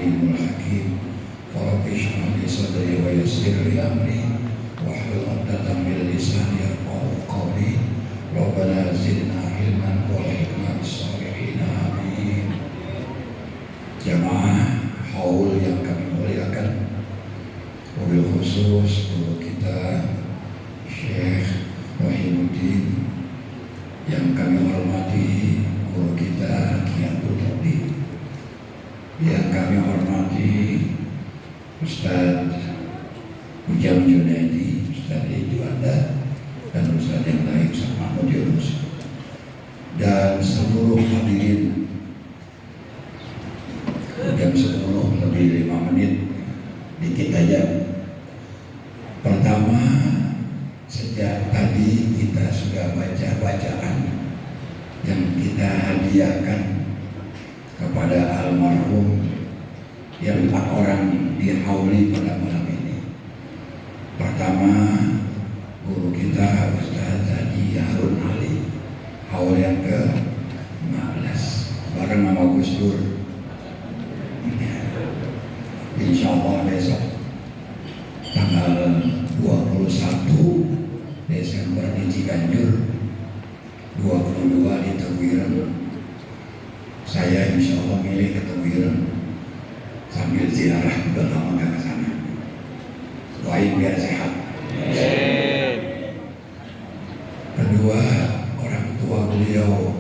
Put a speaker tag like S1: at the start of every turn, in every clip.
S1: alimul hakim. Rabbi shrah li sadri wa yassir li amri wahlul 'uqdatam min lisani yafqahu qawli. Rabbana zidna ilman wa hikmah bis-shalihin. Amin. Jamaah haul yang kami muliakan, wabil khusus guru kita Syekh Muhyiddin, yang kami hormati guru kita Kiai Abdul, yang kami hormati Ustaz Ujang Junaidi, Ustaz Juanda, dan Ustaz yang lain sama Mahmud Yunus, dan seluruh hadirin. Jam 10 lebih 5 menit, dikit aja. Pertama, sejak tadi kita sudah baca bacaan yang kita hadiahkan kepada almarhum yang 4 orang dihauli pada malam ini. Pertama, guru kita Ustaz Haji Harun Ali, haul yang ke-15 bareng sama Gus Dur. Insya Allah besok tanggal 21 Desember di Ciganjur, 22 di Teguiren. Saya insya Allah milih ke Teguiren sambil ziarah, udah lama gak ke sana. Doain biar sehat. Kedua, orang tua beliau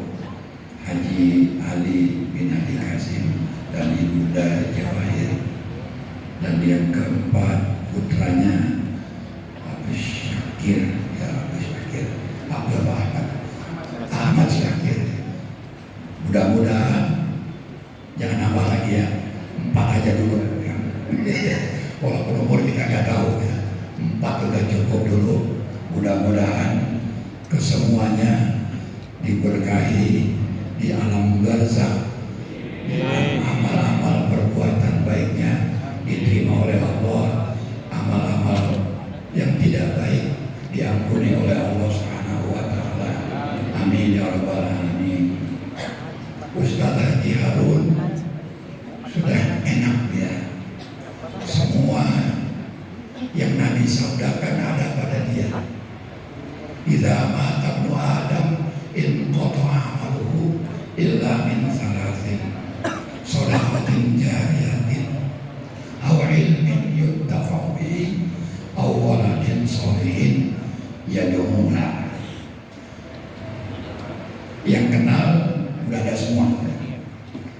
S1: Haji Ali bin Ali Kasim dan Ibunda Jawahir. Dan yang keempat, putranya Abdul Syakir, Abdul Ahmad Syakir. Mudah-mudahan jangan nambah lagi ya, 4 aja dulu ya. Walaupun umur kita nggak tahu ya, 4 udah cukup dulu. Mudah-mudahan kesemuanya diberkahi di alam barzakh, dan amal-amal perbuatan baiknya diterima oleh Allah, amal-amal yang tidak baik diampuni oleh Allah Subhanahu wa taala. Amin ya rabbal alamin. Ustaz Haji Harun sudah enak ya, semua yang Nabi sabdakan ada pada dia. Idza mata ibnu Adam in qata'a amaluhu illa min salasin, shadaqatin jariyatin aw ilmin yuntafa'u bihi aw waladin sholihin yad'uha. Yang kenal udah ada semua.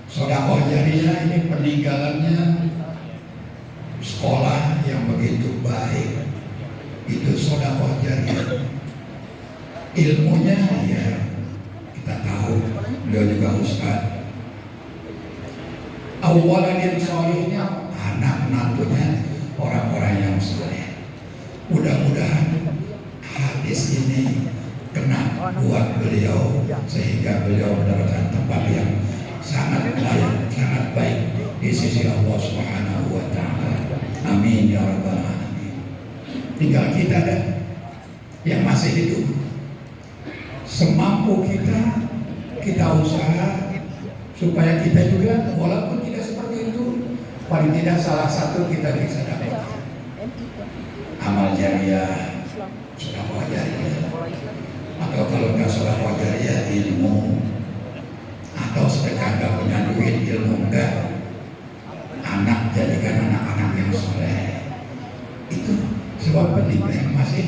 S1: Sedekah jariyah ini peninggalannya sekolah yang begitu baik, itu sedekah jariyah. Ilmunya ya kita tahu, beliau juga ustaz. Awalan solihnya, anak menantunya orang-orang yang soleh. Mudah-mudahan hadis ini kena buat beliau sehingga beliau mendapatkan tempat yang sangat layak, sangat baik di sisi Allah Subhanahu wa taala. Amin ya rabbal alamin. Tinggal kita dan yang masih hidup, semampu kita usaha supaya kita juga walaupun tidak seperti itu, paling tidak salah satu kita bisa dapat amal jariah, sedekah jariah, atau kalau nggak sedekah jariah ilmu, atau sedekah nggak punya duit ilmu enggak, anak jadikan anak-anak yang soleh. Itu sebab penting yang masih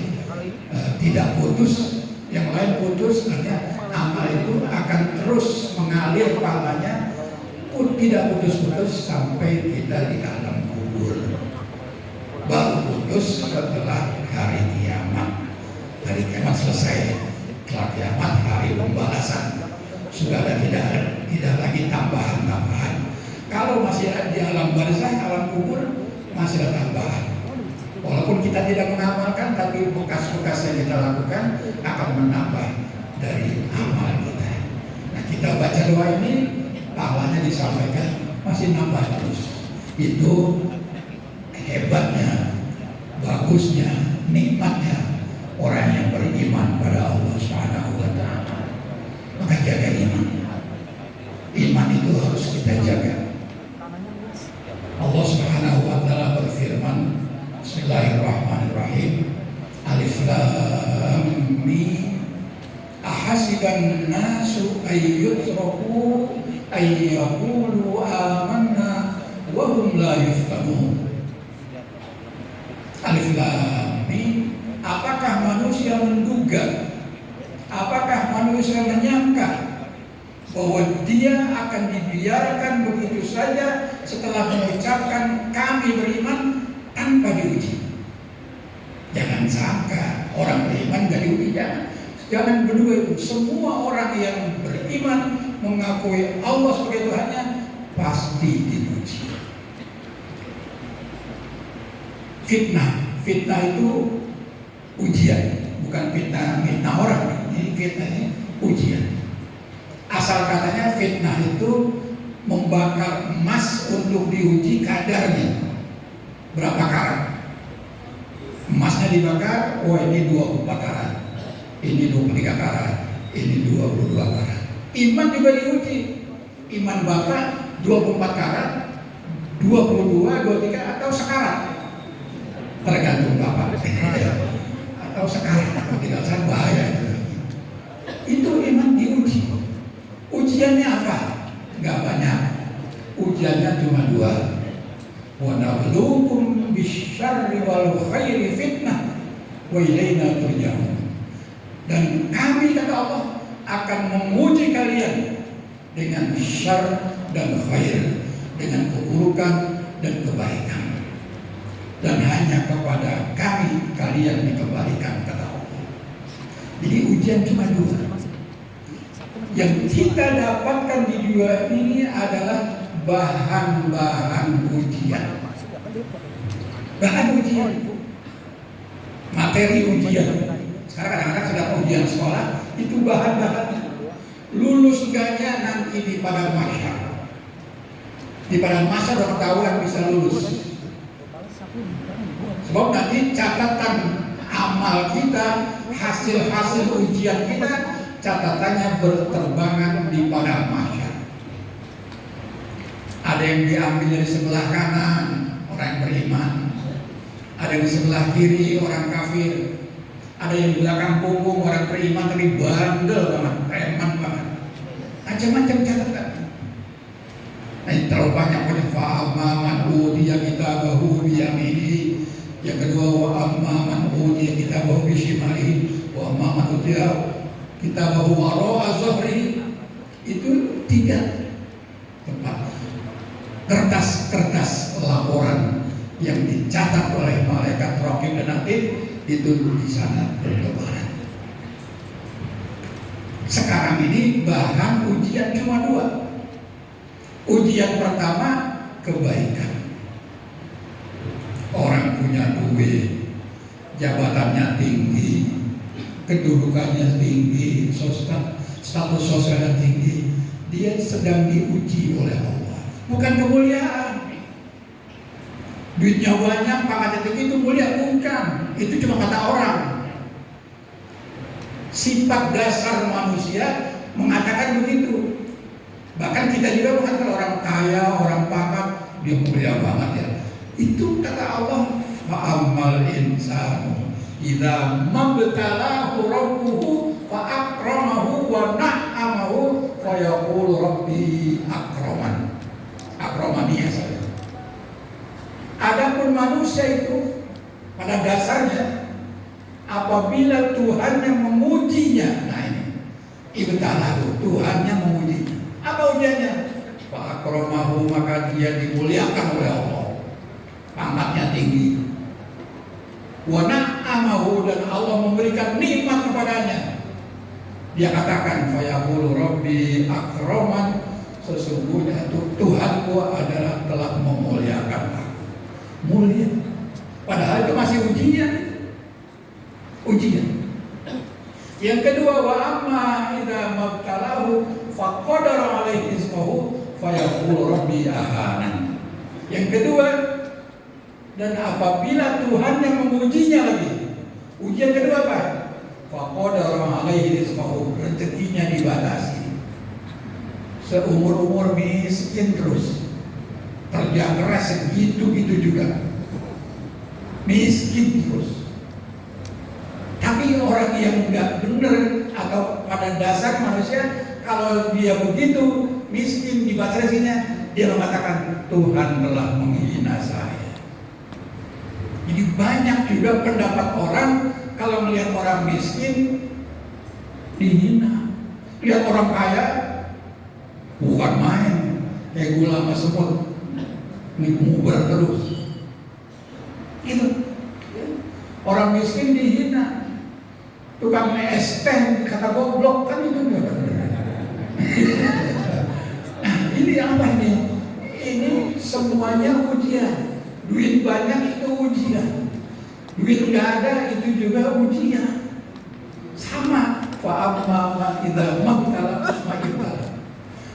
S1: tidak putus. Yang lain putus, artinya amal itu akan terus mengalir pahalanya, tidak putus-putus sampai kita di alam kubur. Baru putus setelah hari kiamat. Hari kiamat selesai, setelah kiamat hari pembalasan. Sudah ada tidak lagi tambahan-tambahan. Kalau masih di alam barzakh, alam kubur masih ada tambahan. Walaupun kita tidak mengamalkan, tapi bekas-bekas yang kita lakukan akan menambah dari amal kita. Nah, kita baca doa ini, pahalanya disampaikan masih nambah terus. Itu hebatnya, bagusnya, nikmatnya orang yang beriman pada Allah Subhanahu wa taala. Maka jaga iman. Iman itu harus kita jaga. ahasiban nasu ayyutraku ayyaqulu amanna wa hum la yuftanun. Alif Lam Mim. Apakah manusia menduga, apakah manusia menyangka bahwa dia akan dibiarkan begitu saja setelah mengucapkan kami beriman tanpa diuji? Jangan sangka orang beriman gak diuji, jangan berdua itu. Semua orang yang beriman mengakui Allah sebagai Tuhannya pasti diuji. Fitnah itu ujian, bukan fitnah orang. Ini fitnahnya ujian. Asal katanya fitnah itu membakar emas untuk diuji kadarnya berapa karat. Emasnya dibakar, oh ini 24 karat, ini 23 karat, ini 22 karat. Iman juga diuji. Iman bapak 24 karat, 22, 23 atau sekarat, tergantung bapak. Atau sekarat, atau tidak usah bahaya. Itu iman diuji. Ujiannya apa? Gak banyak. Ujiannya cuma 2. Wa nabluukum bisyarri wal khairi fitnah wa ilaina turja'un. Dan kami, kata Allah, akan menguji kalian dengan syarr dan khair, dengan keburukan dan kebaikan. Dan hanya kepada kami kalian dikembalikan, kata Allah. Jadi ujian cuma 2. Yang kita dapatkan di 2 ini adalah bahan-bahan ujian. Bahan ujian, materi ujian. Sekarang kadang-kadang sedang ujian sekolah, itu bahan-bahannya. Lulus enggaknya nanti di padang mahsyar. Di padang mahsyar udah ketahuan bisa lulus. Sebab nanti catatan amal kita, hasil-hasil ujian kita, catatannya berterbangan di padang mahsyar. Ada yang diambil dari sebelah kanan, orang beriman. Ada yang di sebelah kiri, orang kafir. Ada yang di belakang punggung, orang beriman tapi bandel banget, preman banget. Macam-macam catatan. Nah, terlalu banyak pada fa'amma man utiya kitabahu biyaminihi. Yang kedua wa amma man utiya kitabahu bishimalihi wa amma man utiya kitabahu wara'a zahrihi. Itu 3 tempat. Kertas-kertas laporan yang dicatat oleh malaikat raqib dan atid itu di sana bertebaran. Sekarang ini bahan ujian cuma 2. Ujian pertama kebaikan. Orang punya duit, jabatannya tinggi, kedudukannya tinggi, status sosialnya tinggi, dia sedang diuji oleh Allah. Bukan kemuliaan. Duitnya banyak, pangkatnya tinggi itu mulia, bukan. Itu cuma kata orang. Sifat dasar manusia mengatakan begitu. Bahkan kita juga mengatakan orang kaya, orang pangkat, dia mulia banget ya. Itu kata Allah, fa'ammal insanu idza mabtalahu rabbuhu fa'akramahu wa na'amahu fa yaqulu rabbi akraman. Akramaniya saja. Adapun manusia itu pada dasarnya apabila Tuhan yang mengujinya, nah ini ibtalahu, Tuhan yang mengujinya. Apa ujiannya? Fa akramahu, maka dia dimuliakan oleh Allah. Pangkatnya tinggi. Wa na'amahu, dan Allah memberikan nikmat kepadanya. Dia katakan fa yaqulu rabbi akraman, sesungguhnya Tuhanku adalah telah memuliakan aku. Mulia. Padahal itu masih ujian. Yang kedua, wa amma idza mabtalahu faqadara alaihi rizqahu fayaqulu rabbi ahanan. Yang kedua, dan apabila Tuhan yang mengujinya lagi, ujian kedua apa? Faqadara alaihi rizqahu, rezekinya dibatasi. Seumur-umur miskin terus, kerja keras segitu-gitu juga, miskin terus. Tapi orang yang nggak benar atau pada dasar manusia kalau dia begitu miskin di baterainya, dia mengatakan Tuhan telah menghina saya. Jadi banyak juga pendapat orang kalau melihat orang miskin dihina, lihat orang kaya bukan main, kayak gula sama semut, ngubar terus. Itu orang miskin dihina, tukang es teh kata goblok, kan itu enggak benar. Nah, ini apa ini? Ini semuanya ujian. Duit banyak itu ujian, duit nggak ada itu juga ujian. Sama fa'amma idza mabtala usma'ibtala.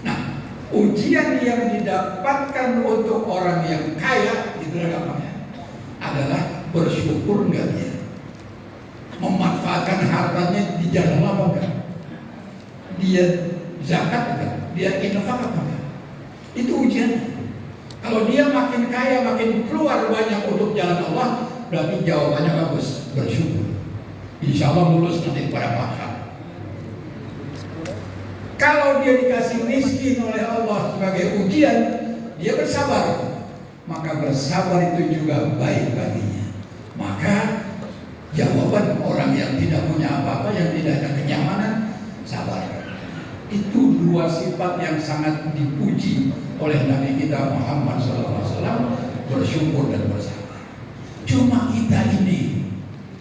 S1: Nah, ujian yang didapatkan untuk orang yang kaya itu gampangnya adalah bersyukur nggak dia, memanfaatkan hartanya di jalan apa enggak, dia zakat enggak, dia infak apa enggak, itu ujiannya. Kalau dia makin kaya, makin keluar banyak untuk jalan Allah, berarti jawabannya bagus, bersyukur. Insya Allah lulus nanti pada makan. Kalau dia dikasih miskin oleh Allah sebagai ujian, dia bersabar, maka bersabar itu juga baik baginya. Maka jawaban orang yang tidak punya apa-apa, yang tidak ada kenyamanan, sabar. Itu dua sifat yang sangat dipuji oleh Nabi kita Muhammad SAW, bersyukur dan bersabar. Cuma kita ini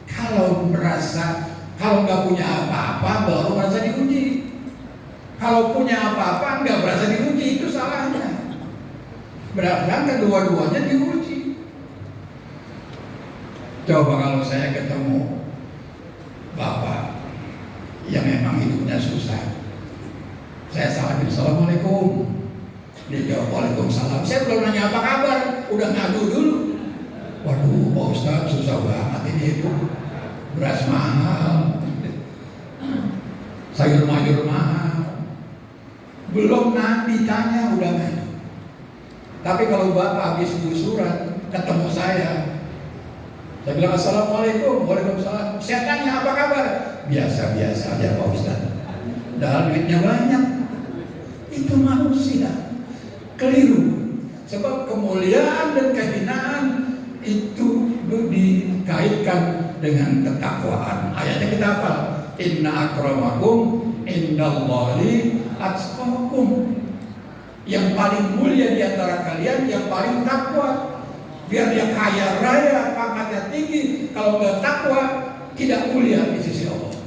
S1: kalau nggak punya apa-apa baru merasa diuji. Kalau punya apa-apa nggak merasa diuji, itu salahnya. Berarti kedua-duanya diuji. Coba kalau saya ketemu bapak yang memang hidupnya susah, saya salamin, assalamualaikum. Dia jawab waalaikumsalam. Saya belum nanya apa kabar, udah ngadu dulu. Waduh, Pak Ustadz susah banget ini itu. Beras mahal, sayur mayur mahal. Belum ditanya udah ngadu. Tapi kalau bapak habis gusuran ketemu saya bilang assalamualaikum, waalaikumsalam. Saya tanya apa kabar? Biasa-biasa aja Pak Ustadz. Dalam duitnya banyak. Itu manusia keliru. Sebab kemuliaan dan kehinaan itu dikaitkan dengan ketakwaan. Ayatnya kita hafal. Inna akramakum indallahi atqakum. Yang paling mulia di antara kalian yang paling takwa. Biar dia kaya raya, pangkatnya tinggi, kalau nggak takwa tidak mulia di sisi Allah.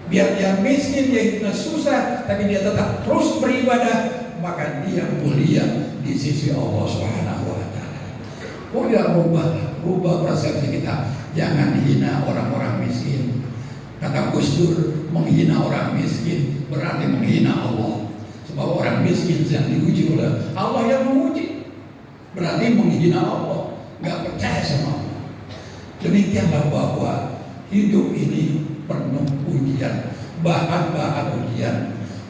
S1: Biar dia miskin, dia hidupnya susah, tapi dia tetap terus beribadah, maka dia mulia di sisi Allah Subhanahu wa Ta'ala. Oh ya, rubah persepsi kita. Jangan hina orang-orang miskin. Kata Gus Dur, menghina orang miskin berarti menghina Allah. Sebab orang miskin yang diuji oleh Allah yang menguji, berarti menghina Allah, nggak percaya sama Allah. Demikianlah bahwa hidup ini penuh ujian, bahan-bahan ujian.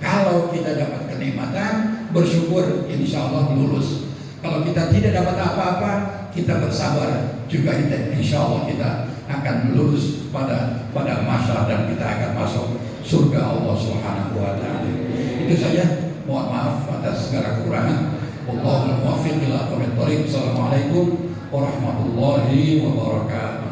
S1: Kalau kita dapat kenikmatan, bersyukur, insya Allah lulus. Kalau kita tidak dapat apa-apa, kita bersabar, juga insya Allah kita akan lulus pada masa dan kita akan masuk surga Allah Subhanahu wa Ta'ala. Itu saja. Mohon maaf atas segala kekurangan. Wallahul muwaffiq ila aqwamit thoriq. Assalamualaikum warahmatullahi wabarakatuh.